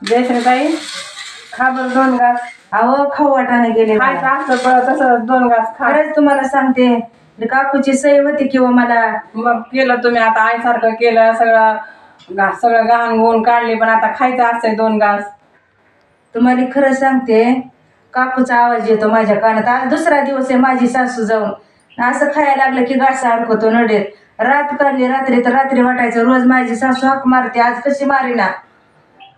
जयश्रीताई खा बरं 2 घास. अहो खाऊ वाटाने गेले खायचं असतं बरं तसं 2 घास खा. खरंच तुम्हाला सांगते काकूची सई होती किंवा मला मग केलं तुम्ही आता आईसारखं केलं सगळं गहाण गुण काढली पण आता खायचं असतंय 2 घास. तुम्हाला खरं सांगते काकूचा आवाज येतो माझ्या कानात. आज दुसरा दिवस आहे माझी सासू जाऊन असं खायला लागलं की घासा अडकवतो नडेत रात काढली रात्री तर रात्री वाटायचं रोज माझी सासू हाक मारते आज कशी मारीना.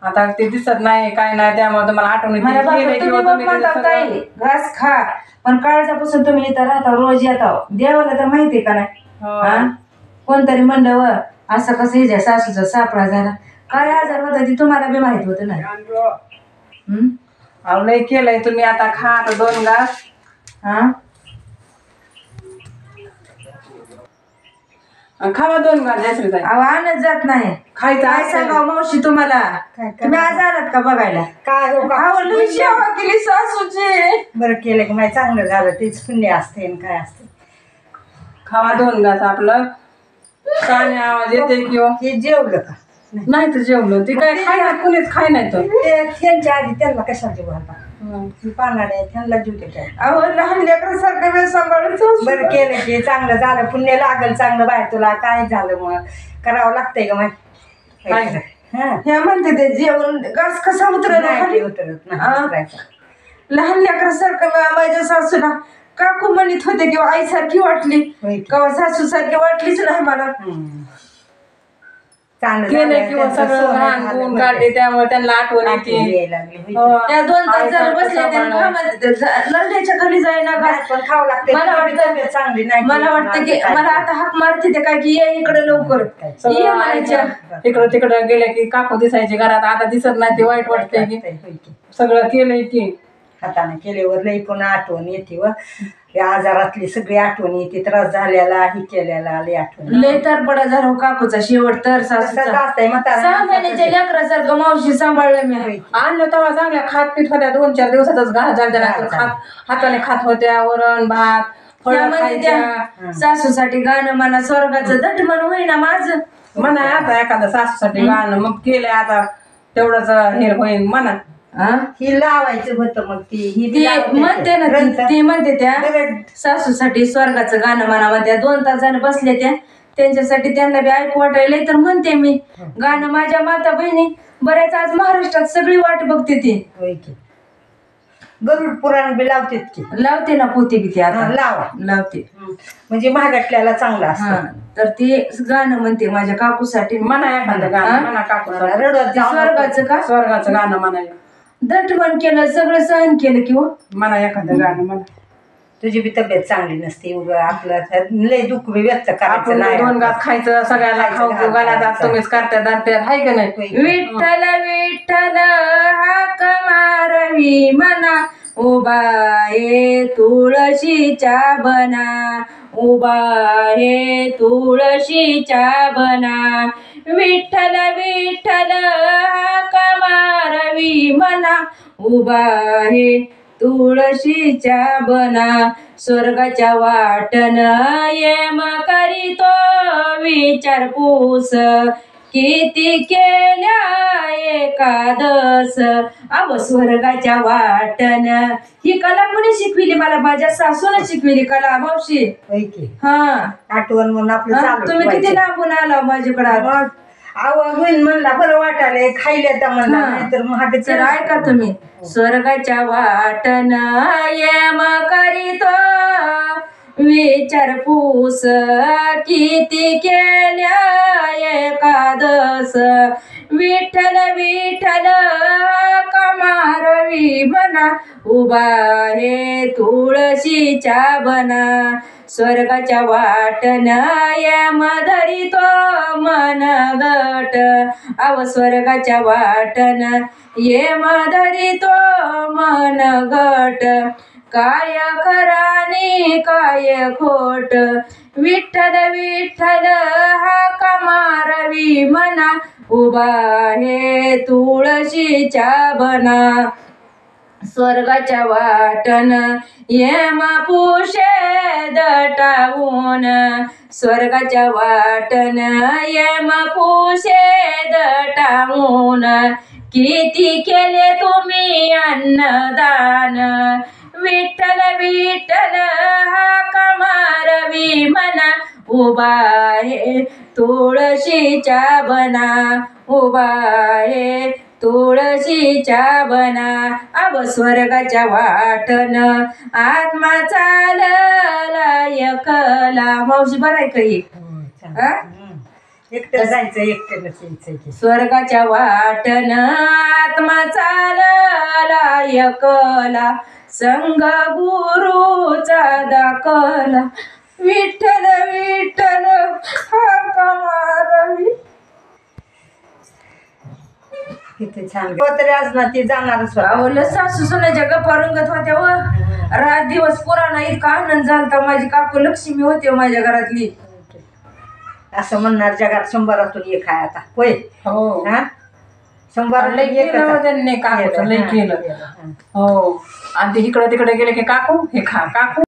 आता ते दिसत नाही काय नाही त्यामुळे तुम्हाला आठवण येते. मला बाबा केलंय तुम्ही किंवा मग तुम्ही म्हणता सगळं- ताई घास खा पण काळजापासून तुम्ही इथं राहता रोज येता देवाला तर माहितीये का नाही. हो. हा कोणतरी म्हणलं व असं कसं हिच्या सासूचा सापळा झाला काय आजार होता ती तुम्हाला बी माहित होतं ना. अहो लय केलंय तुम्ही आता खा आता 2 घास. हा खावा 2 घास जयश्रीताई. अहो आणत जात नाही खायचं काय असतंय. सांगावं मावशी तुम्हाला तुम्ही आज आलात का बघायला. काय हो का? अहो लई सेवा केली सासूची. बरं केलं की माहिती चांगलं झालं तेच पुण्य असते आणि काय असते. खावा 2 घास आपलं काने आवाज येते किंवा हे जेवलं का नाही तर जेवलं ते काय खाय नाही कुणीच खाय नाही तर ते त्यांच्या आधी त्यांना कशाला जेव घालता पानाड्या त्यांना जीव काय. अहो लहान लेकरासारखं वेळ सांभाळून बरं केलं की चांगलं झालं पुण्य लागल चांगलं बाहेर तुला काय झालं मग करावं लागतंय का माहिती. काय? हा ह्या म्हणते ते जेवण घास कसा उतरला नाही खाली ते उतरत नाही हा. उतरायचं. लहान लेकरासारखं माझ्या सासूला काकू म्हणत होते किंवा आईसारखी वाटली होय की. किंवा सासू सारखी वाटलीच नाही मला. चांगलं केलं झालं, किंवा त्यांचं सगळं सोनं घाण झालं गुण बरं. काढले त्यामुळे त्यांना आठवण आठवण येते. यायला लागली, होय की. हो. त्या 2 तास जर आईसारखं बसले सांभाळणं. लढण्याच्या खाली जाईना घास. घास पण खावं लागते मला वाटतं चांगली नाही मला वाटतं की मला आता हाक मारते ते काय की ये इकडे लवकर ये सगळं म्हणायच्या. इकडं तिकडं गेल्या की काकू दिसायचे घरात आता दिसत नाही ते वाईट वाटतंय की सगळं केलंय की हाताने केल्यावर लई पण आठवण येते व या आजारातली सगळी आठवण येते त्रास झालेला ही केलेला लई आठवण लय तरपडा झाला हो काकूचा शेवट तर सासूचा. तसंच असतंय म्हातारा 6 महिन्याच्या लेकरासारखं मावशी सांभाळलं मी. आणलं तेव्हा चांगल्या खात पीत होत्या 2-4 दिवसातच घास झाल्या खात हाताने खात होत्या वरण भात फळं त्यामध्ये त्या खायच्या. सासूसाठी गाणं म्हणा स्वर्गाचं दट म्हण होईना माझं. म्हणा आता एखादं सासूसाठी गाणं मग केलंय आता तेवढंच हे होईन म्हणा. हा? ही लावायचं होतं मग ती ती म्हणते ना ती म्हणते त्या सासूसाठी स्वर्गाचं गाणं म्हणा म्हणत्या 2 तास झालं बसले त्या त्यांच्यासाठी त्यांना बी ऐकू वाटायला तर म्हणते मी गाणं. माझ्या माता बहिणी बऱ्याच आज महाराष्ट्रात सगळी वाट बघते ती. होय की गरुड पुराण बी लावतेत की लावते ना पोती बी ती आता लावा लावते म्हणजे महागटल्याला चांगलं हा असतं. तर ती गाणं म्हणते माझ्या काकूसाठी. म्हणा एखादं गाणं म्हणा काकू रडत जाऊ नको. स्वर्गाचं का स्वर्गाचं गाणं म्हणायला दट म्हण केलं सगळं सहन केलं किंवा म्हणा एखादं गाणं म्हणा. तुझी बी तब्येत चांगली नसते उगा आपलं लय दुःख बी व्यक्त करायचं आपण नाही. 2 घास खायचं सगळ्याला खाऊ पिऊ घालायचं तुम्हीच करता दारत्यात हाय का नाही. विठ्ठल विठ्ठल हाक मारवी मना उभा हे तुळशीच्या बना उभा हे तुळशीच्या बना विठ्ठल विठ्ठल हाक मारवी मना उभा हे तुळशीच्या बना स्वर्गाच्या वाटन येम करीतो विचारपूस किती केल्या एकादस. अव स्वर्गाच्या वाटन ही कला कोणी शिकविली मला माझ्या सासून शिकविली कला मावशी. होय की हा आठवण म्हणून आपलं हा, चालू तुम्ही किती लांबून आला माझ्याकडे. होईन म्हणला बरं वाटायला खायला तर म्हणला हा. नाही तर महाग तर ऐका तुम्ही स्वर्गाच्या वाटन येम करीतो विचारपूस किती केल्या एकादस विठ्ठल विठ्ठल कमारवी बना उभा हे तुळशीच्या बना स्वर्गाच्या वाटन यम धरितो मन गट अव स्वर्गाच्या वाटन येम धरितो मन गट काय खरानी काय खोट विठ्ठल विठ्ठल हाक मारवी मना उभा हे तुळशीच्या बना स्वर्गाच्या वाटन येम पुषे दटावून स्वर्गाच्या वाटन येम पुषे दटावून किती केले तुम्ही अन्नदान विठ्ठल विठ्ठल हा कमारवी म्हणा उभा आहे तुळशीच्या बना उभा आहे तुळशीच्या बना अब स्वर्गाच्या वाटन आत्मा चालला एकला मावशी बरं आहे काही हा? एकटं जायचं एकट्यानंच यायचं की. स्वर्गाच्या वाटन आत्मा चालला एकला संग गुरुचा दाखला विठ्ठल विठ्ठल हा कमारवी. किती छान तरी आज ना ती जाणारच होता. आवडलं सासू सुनाच्या गप्पा रंगत होत्या व रात दिवस पुराणा इतका आनंद झालता. माझी काकू लक्ष्मी होते माझ्या घरातली. असं म्हणणार जगात 100 एक आहे आता होय. हो हा 100 लय केलं हो त्यांनी काकूचं, लय केलं. हो आणि ते इकडं तिकडे गेले की काकू हे खा काकू